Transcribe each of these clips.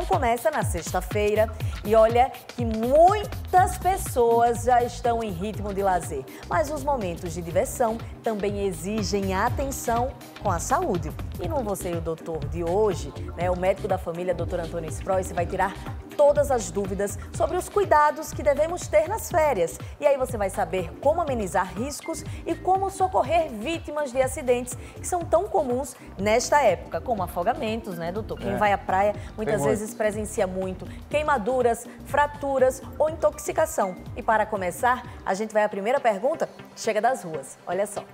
verão começa na sexta-feira e olha que muitas pessoas já estão em ritmo de lazer. Mas os momentos de diversão também exigem atenção com a saúde. E no Você e o Doutor de hoje, o médico da família, Dr. Antônio Sprois, vai tirar todas as dúvidas sobre os cuidados que devemos ter nas férias. E aí você vai saber como amenizar riscos e como socorrer vítimas de acidentes que são tão comuns nesta época, como afogamentos, né, doutor? Quem vai à praia muitas vezes presencia muito queimaduras, fraturas ou intoxicação. E para começar, a gente vai à primeira pergunta, chega das ruas. Olha só.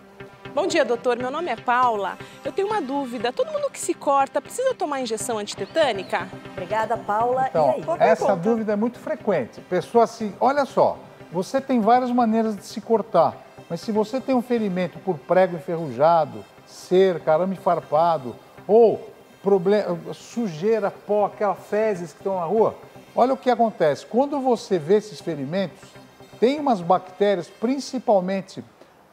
Bom dia, doutor. Meu nome é Paula. Eu tenho uma dúvida. Todo mundo que se corta precisa tomar injeção antitetânica? Obrigada, Paula. Então, e aí? essa dúvida é muito frequente. Pessoa assim, olha só, você tem várias maneiras de se cortar, mas se você tem um ferimento por prego enferrujado, cerca, arame farpado ou sujeira, pó, aquelas fezes que estão na rua, olha o que acontece. Quando você vê esses ferimentos, tem umas bactérias, principalmente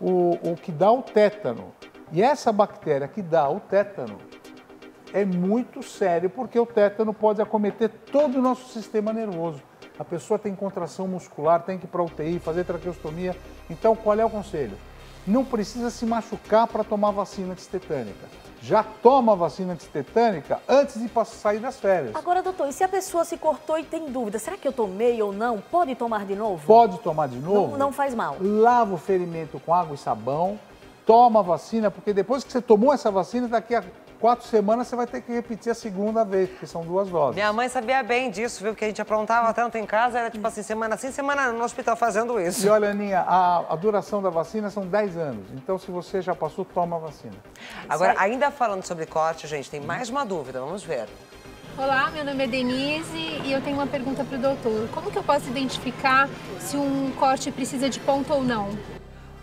o que dá o tétano. E essa bactéria que dá o tétano é muito sério, porque o tétano pode acometer todo o nosso sistema nervoso. A pessoa tem contração muscular, tem que ir para a UTI, fazer traqueostomia. Então, qual é o conselho? Não precisa se machucar para tomar vacina antitetânica. Já toma a vacina antitetânica antes de sair das férias. Agora, doutor, e se a pessoa se cortou e tem dúvida, será que eu tomei ou não? Pode tomar de novo? Pode tomar de novo. Não faz mal. Lava o ferimento com água e sabão, toma a vacina, porque depois que você tomou essa vacina, daqui a 4 semanas você vai ter que repetir a segunda vez, porque são 2 doses. Minha mãe sabia bem disso, viu? Porque a gente aprontava tanto em casa, era tipo assim, semana sim, semana no hospital fazendo isso. E olha, Aninha, a duração da vacina são 10 anos. Então, se você já passou, toma a vacina. Agora, ainda falando sobre corte, gente, tem mais uma dúvida, vamos ver. Olá, meu nome é Denise e eu tenho uma pergunta para o doutor. Como que eu posso identificar se um corte precisa de ponto ou não?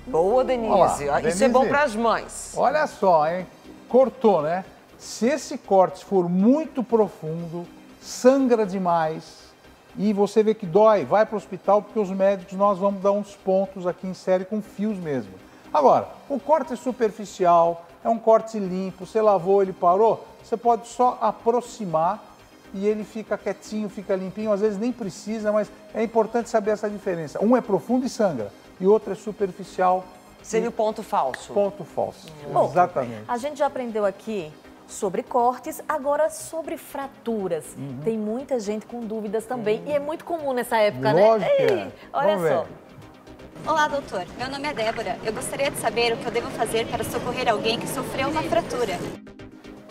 Boa, Denise. Olá, Isso é bom para as mães. Olha só, hein? Cortou, né? Se esse corte for muito profundo, sangra demais e você vê que dói, vai para o hospital, porque os médicos, nós vamos dar uns pontos aqui em série com fios mesmo. Agora, o corte é superficial, é um corte limpo, você lavou, ele parou, você pode só aproximar e ele fica quietinho, fica limpinho, às vezes nem precisa, mas é importante saber essa diferença. Um é profundo e sangra, e outro é superficial. Seria o ponto falso. Ponto falso, Bom, exatamente. A gente já aprendeu aqui sobre cortes, agora sobre fraturas. Tem muita gente com dúvidas também, e é muito comum nessa época, Lógico né? que é. Olha Vamos só. ver. Olá, doutor. Meu nome é Débora. Eu gostaria de saber o que eu devo fazer para socorrer alguém que sofreu uma fratura.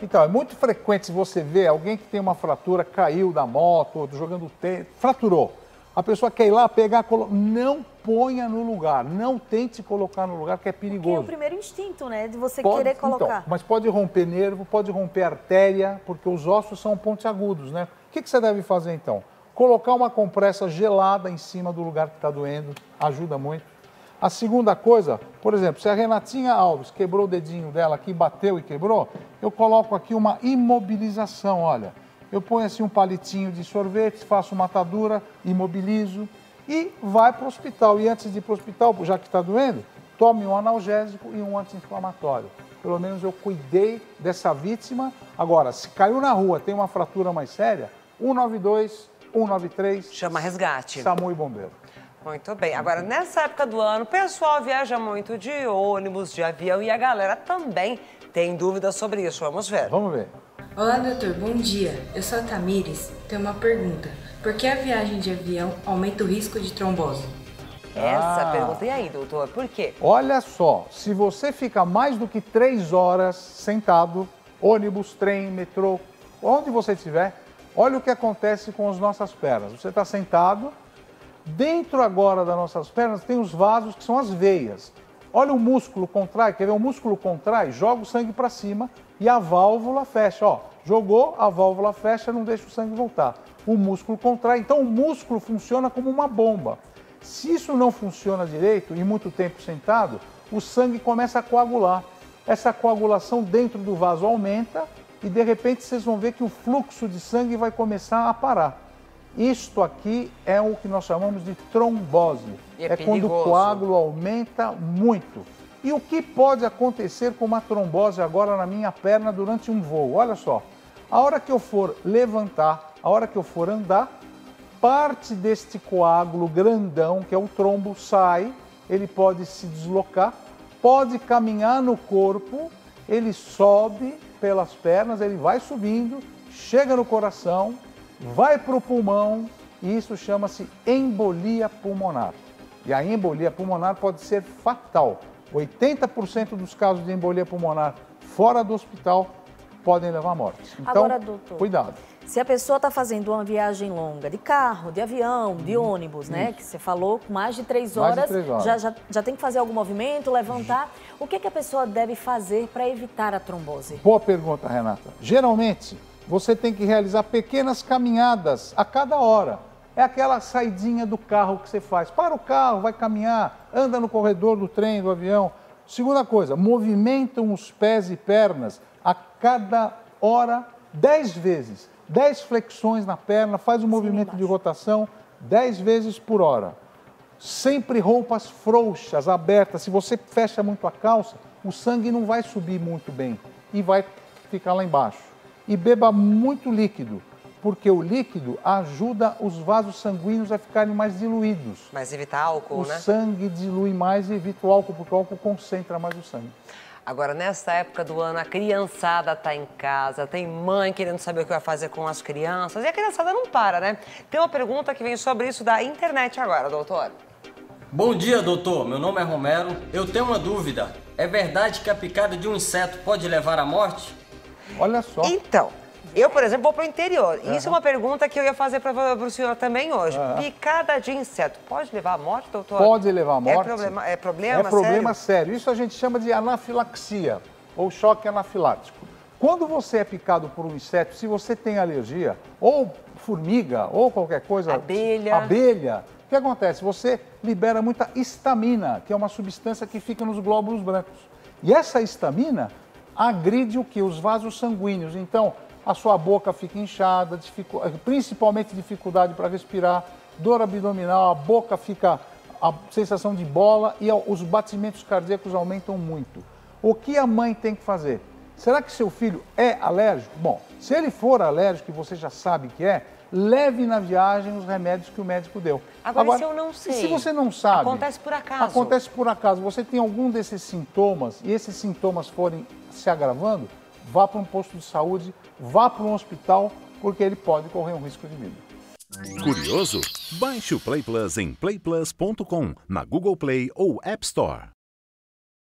Então, é muito frequente você ver alguém que tem uma fratura, caiu da moto, ou jogando tênis, fraturou. A pessoa quer ir lá pegar, não ponha no lugar, não tente colocar no lugar que é perigoso. Porque é o primeiro instinto, né, de você querer colocar. Então, mas pode romper nervo, pode romper artéria, porque os ossos são pontiagudos, né? O que você deve fazer então? Colocar uma compressa gelada em cima do lugar que está doendo, ajuda muito. A segunda coisa, por exemplo, se a Renatinha Alves quebrou o dedinho dela aqui, bateu e quebrou, eu coloco aqui uma imobilização, olha. Eu ponho assim um palitinho de sorvete, faço uma atadura, imobilizo e vai para o hospital. E antes de ir para o hospital, já que está doendo, tome um analgésico e um anti-inflamatório. Pelo menos eu cuidei dessa vítima. Agora, se caiu na rua, tem uma fratura mais séria, 192, 193... Chama resgate. SAMU e bombeiro. Muito bem. Agora, nessa época do ano, o pessoal viaja muito de ônibus, de avião e a galera também tem dúvidas sobre isso. Vamos ver. Vamos ver. Olá, doutor. Bom dia. Eu sou a Tamires. Tenho uma pergunta. Por que a viagem de avião aumenta o risco de trombose? Essa pergunta. E aí, doutor? Por quê? Olha só, se você fica mais do que 3 horas sentado, ônibus, trem, metrô, onde você estiver, olha o que acontece com as nossas pernas. Você está sentado, dentro agora das nossas pernas tem os vasos que são as veias. Olha o músculo contrai, quer ver? O músculo contrai, joga o sangue para cima e a válvula fecha. Ó, jogou, a válvula fecha, não deixa o sangue voltar. O músculo contrai, então o músculo funciona como uma bomba. Se isso não funciona direito, e muito tempo sentado, o sangue começa a coagular. Essa coagulação dentro do vaso aumenta e de repente vocês vão ver que o fluxo de sangue vai começar a parar. Isto aqui é o que nós chamamos de trombose. É quando o coágulo aumenta muito. E o que pode acontecer com uma trombose agora na minha perna durante um voo? Olha só, a hora que eu for levantar, A hora que eu for andar, parte deste coágulo grandão, que é o trombo, sai, ele pode se deslocar, pode caminhar no corpo, ele sobe pelas pernas, ele vai subindo, chega no coração, vai para o pulmão, e isso chama-se embolia pulmonar. E a embolia pulmonar pode ser fatal. 80% dos casos de embolia pulmonar fora do hospital podem levar à morte. Então, agora, doutor, cuidado. Se a pessoa está fazendo uma viagem longa de carro, de avião, de ônibus, né? Que você falou, mais de 3 horas, Mais de 3 horas. Já tem que fazer algum movimento, levantar. O que a pessoa deve fazer para evitar a trombose? Boa pergunta, Renata. Geralmente, você tem que realizar pequenas caminhadas a cada hora. É aquela saidinha do carro que você faz. Para o carro, vai caminhar, anda no corredor do trem, do avião. Segunda coisa, movimentam os pés e pernas a cada hora 10 vezes. 10 flexões na perna, faz um movimento de rotação 10 vezes por hora. Sempre roupas frouxas, abertas. Se você fecha muito a calça, o sangue não vai subir muito bem e vai ficar lá embaixo. E beba muito líquido, porque o líquido ajuda os vasos sanguíneos a ficarem mais diluídos. Mas evitar álcool, né? O sangue dilui mais e evita o álcool, porque o álcool concentra mais o sangue. Agora, nessa época do ano, a criançada tá em casa, tem mãe querendo saber o que vai fazer com as crianças, e a criançada não para, né? Tem uma pergunta que vem sobre isso da internet agora, doutor. Bom dia, doutor. Meu nome é Romero. Eu tenho uma dúvida. É verdade que a picada de um inseto pode levar à morte? Olha só. Então, eu, por exemplo, vou para o interior. Isso é uma pergunta que eu ia fazer para o senhor também hoje. Picada de inseto pode levar à morte, doutor? Pode levar à morte. É problema É problema sério. Isso a gente chama de anafilaxia, ou choque anafilático. Quando você é picado por um inseto, se você tem alergia, ou formiga, ou qualquer coisa... Abelha. O que acontece? Você libera muita histamina, que é uma substância que fica nos glóbulos brancos. E essa histamina agride o quê? Os vasos sanguíneos. Então, a sua boca fica inchada, principalmente dificuldade para respirar, dor abdominal, a boca fica a sensação de bola e os batimentos cardíacos aumentam muito. O que a mãe tem que fazer? Será que seu filho é alérgico? Bom, se ele for alérgico, e você já sabe que é, leve na viagem os remédios que o médico deu. Agora se eu não sei? Se você não sabe... Acontece por acaso. Acontece por acaso. Você tem algum desses sintomas e esses sintomas forem se agravando, vá para um posto de saúde, vá para um hospital, porque ele pode correr um risco de vida. Curioso? Baixe o Play Plus em playplus.com, na Google Play ou App Store.